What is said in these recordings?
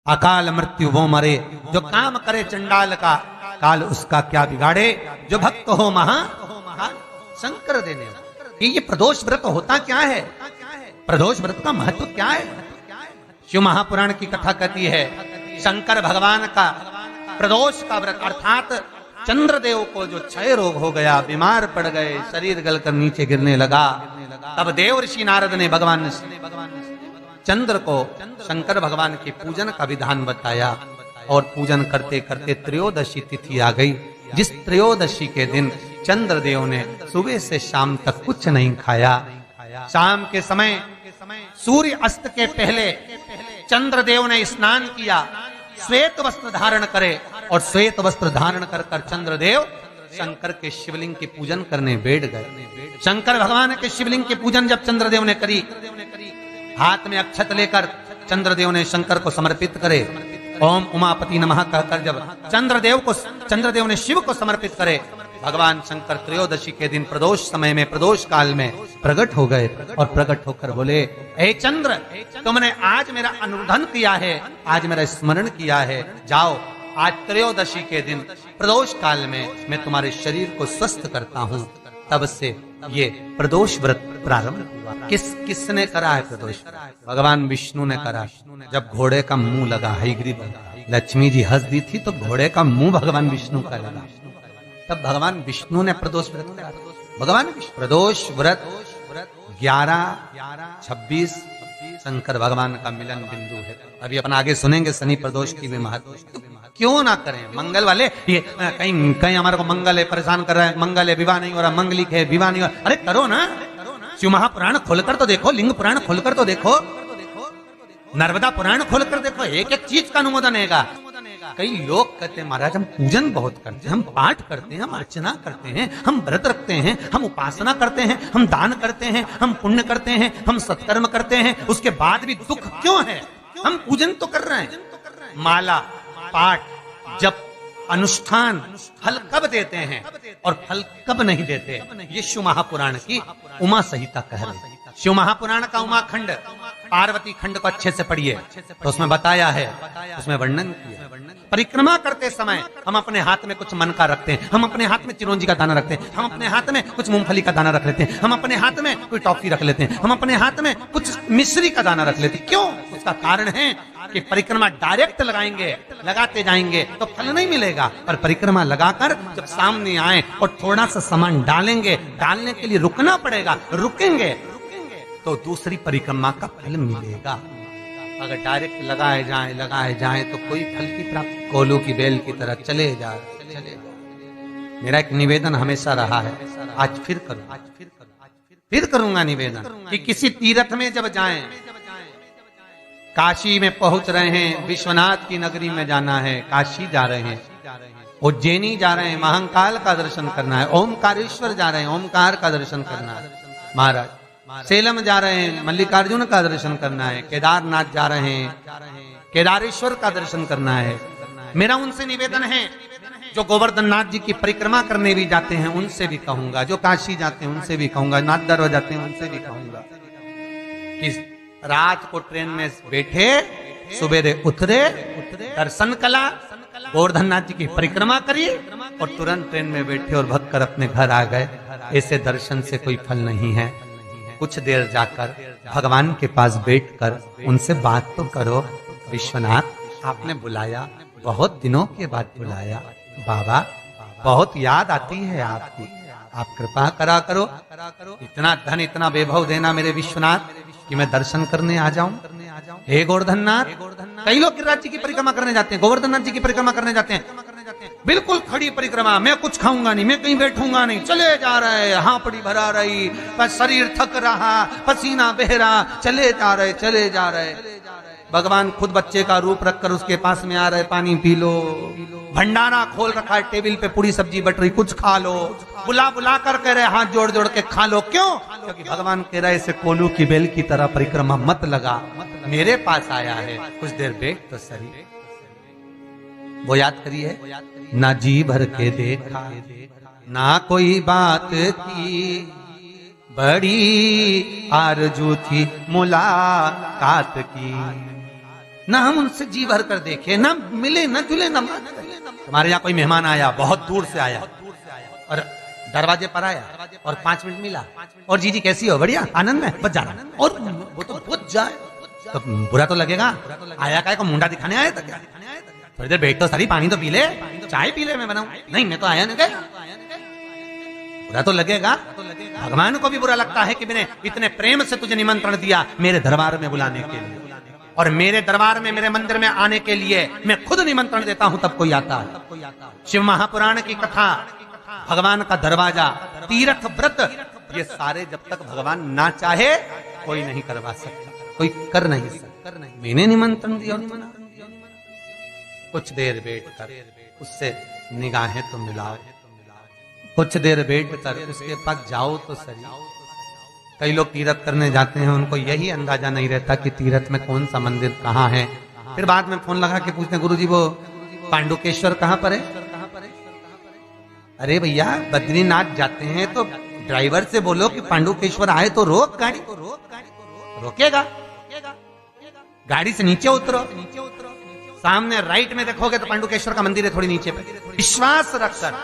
अकाल मृत्यु वो मरे, जो काम करे चंडाल का, काल उसका क्या बिगाड़े, जो भक्त हो महा शंकर देने। ये प्रदोष व्रत होता क्या है, प्रदोष व्रत का महत्व क्या है? शिव महापुराण की कथा कहती है शंकर भगवान का प्रदोष का व्रत, अर्थात चंद्रदेव को जो क्षय रोग हो गया, बीमार पड़ गए, शरीर गलकर नीचे गिरने लगा, तब देव ऋषि नारद ने भगवान चंद्र को शंकर भगवान के पूजन का विधान बताया। और पूजन करते करते त्रयोदशी तिथि आ गई, जिस त्रयोदशी के दिन चंद्रदेव ने सुबह से शाम तक कुछ नहीं खाया। शाम के समय सूर्य अस्त के पहले चंद्रदेव ने स्नान किया, श्वेत वस्त्र धारण करे, और श्वेत वस्त्र धारण कर कर चंद्रदेव शंकर के शिवलिंग के पूजन करने बैठ गए। शंकर भगवान के शिवलिंग के पूजन जब चंद्रदेव ने करी, हाथ में अक्षत लेकर चंद्रदेव ने शंकर को समर्पित करे, ओम उमापति नमः कहकर जब चंद्रदेव ने शिव को समर्पित करे, भगवान शंकर त्रयोदशी के दिन प्रदोष समय में, प्रदोष काल में प्रकट हो गए और प्रकट होकर बोले, हे चंद्र, तुमने आज मेरा अनुरोधन किया है, आज मेरा स्मरण किया है, जाओ आज त्रयोदशी के दिन प्रदोष काल में मैं तुम्हारे शरीर को स्वस्थ करता हूँ। तब से ये प्रदोष व्रत प्रारंभ हुआ। किसने करा है प्रदोष? भगवान विष्णु ने करा। जब घोड़े का मुंह लगा, हयग्रीव लक्ष्मी जी हंस दी थी तो घोड़े का मुंह भगवान विष्णु का लगा, तब भगवान विष्णु ने प्रदोष व्रत करा। भगवान प्रदोष व्रत 11, 26 शंकर भगवान का मिलन बिंदु है। अभी अपन आगे सुनेंगे शनि प्रदोष की भी महत्व। क्यों ना करें मंगल वाले, ये कहीं कहीं हमारे को मंगल है परेशान कर रहा है, मंगल है विवाह नहीं हो रहा, मंगलिक है विवाह नहीं हो रहा, अरे करो ना। शिव महापुराण खोलकर तो देखो, लिंग पुराण खोलकर तो देखो, नर्मदा पुराण खोलकर देखो, एक एक चीज का अनुमोदन है। कई लोग कहते हैं महाराज हम पूजन बहुत करते हैं, हम पाठ करते हैं, हम अर्चना करते हैं, हम व्रत रखते हैं, हम उपासना करते हैं, हम दान करते हैं, हम पुण्य करते हैं, हम सत्कर्म करते हैं, उसके बाद भी दुख क्यों है? हम पूजन तो कर रहे हैं। माला, पाठ, जप, अनुष्ठान फल कब देते हैं और फल कब नहीं देते, ये शिव महापुराण की उमा संहिता कह रही। शिव महापुराण का उमा खंड, पार्वती खंड को अच्छे से पढ़िए तो उसमें बताया है, उसमें वर्णन किया। परिक्रमा करते समय हम अपने हाथ में कुछ मन का रखते हैं, हम अपने हाथ में चिरौंजी का दाना रखते हैं, हम अपने हाथ में कुछ मूंगफली का दाना रख लेते हैं, हम अपने हाथ में कोई टॉफी रख लेते हैं, हम अपने हाथ में कुछ मिश्री का दाना रख लेते हैं। क्यों? उसका कारण है कि परिक्रमा डायरेक्ट लगाएंगे, लगाते जाएंगे तो फल नहीं मिलेगा, पर परिक्रमा लगाकर जब सामने आए और थोड़ा सा सामान डालेंगे, डालने के लिए रुकना पड़ेगा, रुकेंगे तो दूसरी परिक्रमा का फल मिलेगा। अगर डायरेक्ट लगाए जाए तो कोई फल की प्राप्ति, कोलू की बेल की तरह चले जा। मेरा एक निवेदन हमेशा रहा है, आज फिर करूंगा निवेदन कि किसी तीर्थ में जब जाएं, काशी में पहुंच रहे हैं, विश्वनाथ की नगरी में जाना है, काशी जा रहे हैं, उज्जैनी जा रहे हैं, महाकाल का दर्शन करना है, ओमकारेश्वर जा रहे हैं, ओमकार का दर्शन करना है, महाराज सेलम जा रहे हैं, मल्लिकार्जुन का दर्शन करना है, केदारनाथ जा रहे हैं, केदारेश्वर का दर्शन करना है। मेरा उनसे निवेदन है जो गोवर्धन नाथ जी की परिक्रमा करने भी जाते हैं उनसे भी कहूंगा, जो काशी जाते हैं उनसे भी कहूंगा, नाथ दरबार जाते हैं उनसे भी कहूंगा कि रात को ट्रेन में बैठे, सुबेरे उतरे, दर्शन कला, गोवर्धन नाथ जी की परिक्रमा करिए और तुरंत ट्रेन में बैठे और भग कर अपने घर आ गए। ऐसे दर्शन से कोई फल नहीं है। कुछ देर जाकर भगवान के पास बैठकर उनसे बात तो करो, विश्वनाथ आपने बुलाया, बहुत दिनों के बाद बुलाया, बाबा बहुत याद आती है आपकी, आप कृपा करा करो, इतना धन इतना वैभव देना मेरे विश्वनाथ कि मैं दर्शन करने आ जाऊं। हे गोवर्धन नाथ, कई लोग गिरिराज जी की परिक्रमा करने जाते हैं, गोवर्धन नाथ जी की परिक्रमा करने जाते हैं, बिल्कुल खड़ी परिक्रमा, मैं कुछ खाऊंगा नहीं, मैं कहीं बैठूंगा नहीं, चले जा रहे, हांपड़ी भरा रही, पर शरीर थक रहा, पसीना बह रहा, चले जा रहे। भगवान खुद बच्चे का रूप रखकर उसके पास में आ रहे, पानी पी लो, भंडारा खोल रखा है, टेबल पे पूरी सब्जी बट रही, कुछ खा लो, बुला कर कह रहे हाथ जोड़ जोड़ के खा लो। क्यों? क्योंकि भगवान कह रहे ऐसे कोलू की बेल की तरह परिक्रमा मत लगा, मेरे पास आया है, कुछ देर बैठ तो सही। वो याद करिए, ना जी भर के देखा, ना कोई बात की, बड़ी आरजू थी मुलाकात की, ना हम उनसे जी भर कर देखे, ना मिले, ना जुले, ना बात करें। तुम्हारे यहाँ कोई मेहमान आया, बहुत दूर से आया, और दरवाजे पर आया और 5 मिनट मिला, और जीजी कैसी हो, बढ़िया, आनंद में, बच जाना, और वो तो बुझ जाए तो बुरा तो लगेगा। आया काय को मुंडा दिखाने आया था क्या? थोड़ी देर बैठ तो सारी, पानी तो पी ले, चाय पी ले, मैं बनाऊं। नहीं, मैं तो आया नहीं गया, बुरा तो लगेगा। भगवान को भी बुरा लगता है कि मैंने इतने प्रेम से तुझे निमंत्रण दिया मेरे दरबार में बुलाने के लिए, और मेरे दरबार में, मेरे मंदिर में आने के लिए मैं खुद निमंत्रण देता हूं तब कोई आता है। शिव महापुराण की कथा, भगवान का दरवाजा, तीर्थ व्रत, ये सारे जब तक भगवान ना चाहे कोई नहीं करवा सकता, कोई कर नहीं सकता। मैंने निमंत्रण दिया, कुछ देर बैठ कर उससे निगाहें तो मिलाओ, कुछ देर बैठ कर उसके पास जाओ तो सही। कई लोग तीर्थ करने जाते हैं, उनको यही अंदाजा नहीं रहता कि तीर्थ में कौन सा मंदिर कहाँ है। फिर बाद में फोन लगा के पूछते हैं, गुरुजी वो पांडुकेश्वर कहाँ पर है? अरे भैया, बद्रीनाथ जाते हैं तो ड्राइवर से बोलो कि पांडुकेश्वर आए तो रोक गाड़ी, रोकेगा, गाड़ी से नीचे उतरो, सामने राइट में देखोगे तो पांडुकेश्वर का मंदिर है, थोड़ी नीचे पे। विश्वास रखकर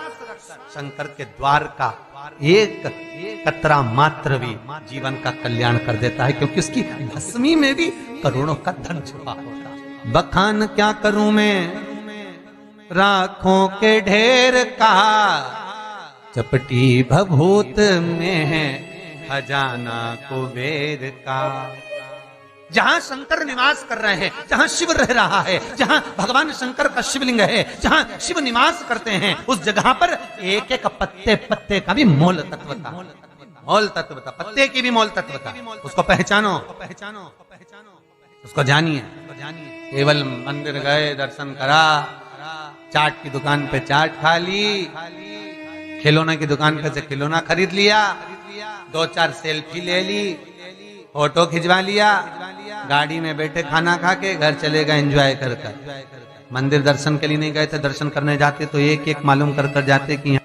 शंकर के द्वार का एक कतरा मात्र भी जीवन का कल्याण कर देता है, क्योंकि उसकी भस्मी में भी करोड़ों का धन छुपा होता है। बखान क्या करूं मैं राखों के ढेर का, चपटी भभूत में है खजाना कुबेर का। जहां शंकर निवास कर रहे हैं, जहां शिव रह रहा है, जहां भगवान शंकर का शिवलिंग है, जहां शिव निवास करते हैं, उस जगह पर एक एक पत्ते पत्ते का भी मोल तत्व था, मोल तत्व था, पत्ते की भी मोल तत्व था। उसको पहचानो, उसको जानिए। केवल मंदिर गए, दर्शन करा, चाट की दुकान पे चाट खा ली, खिलौना की दुकान पे से खिलौना खरीद लिया, 2-4 सेल्फी ले ली, फोटो खिंचवा लिया, गाड़ी में बैठे खाना खा के घर चले गए एंजॉय कर कर। मंदिर दर्शन के लिए नहीं गए थे, दर्शन करने जाते तो एक एक मालूम कर कर जाते कि